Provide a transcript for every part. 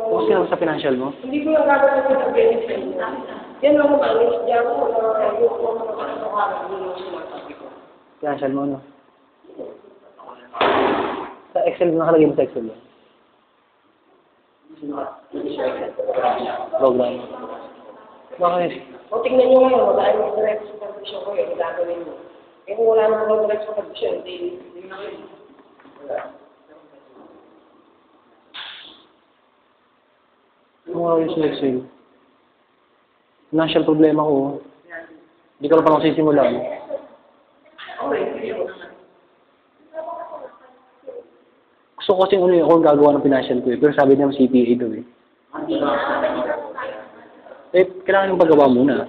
Kung sino sa financial mo? Hindi ko lang gagawin sa benefit. Yan ang manage diyan ko na yung mga ano yung sinasabi ko. Financial mo, no? Sa Excel, nakalagay mo sa Excel mo? Program. Bakit? O tingnan nyo ngayon, wala yung direct supervision ko yung gagawin mo. Eh kung wala naman direct supervision, hindi na kayo. Ano nga yung sa Excel? Financial problema ko. Hindi ka pa lang sisimulan. Gusto ko kasing ako gagawa ng financial ko eh. Pero sabi niya CPA daw eh. Eh, kailangan yung paggawa muna.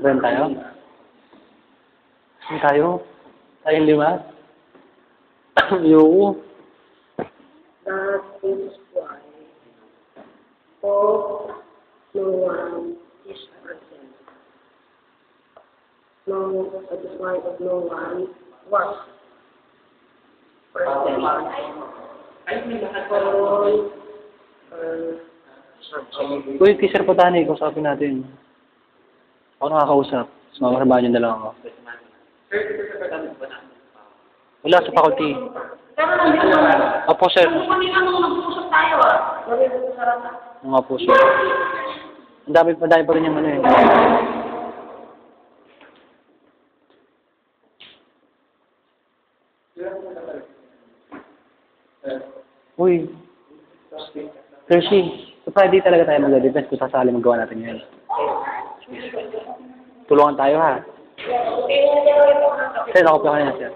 Saan tayo? Saan tayo? Tayong lima? Ayoko. That is why no one is present. That is why no one was present. Uy, Sir Patani, kausapin natin. Ako nakakausap. Sumamarbahan niyo na lang ako. Wala sa faculty. Pero nandito naman. Opo, sir. Kung kanina nung nag-uusap tayo Mga po, sir. Ang dami pa rin yung ano eh. Uy. Hershey, sa Friday talaga tayo mag-defense kung sasali magawa natin yun. Tulungan tayo ha. Sir, nakopya ka na sir.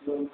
Yung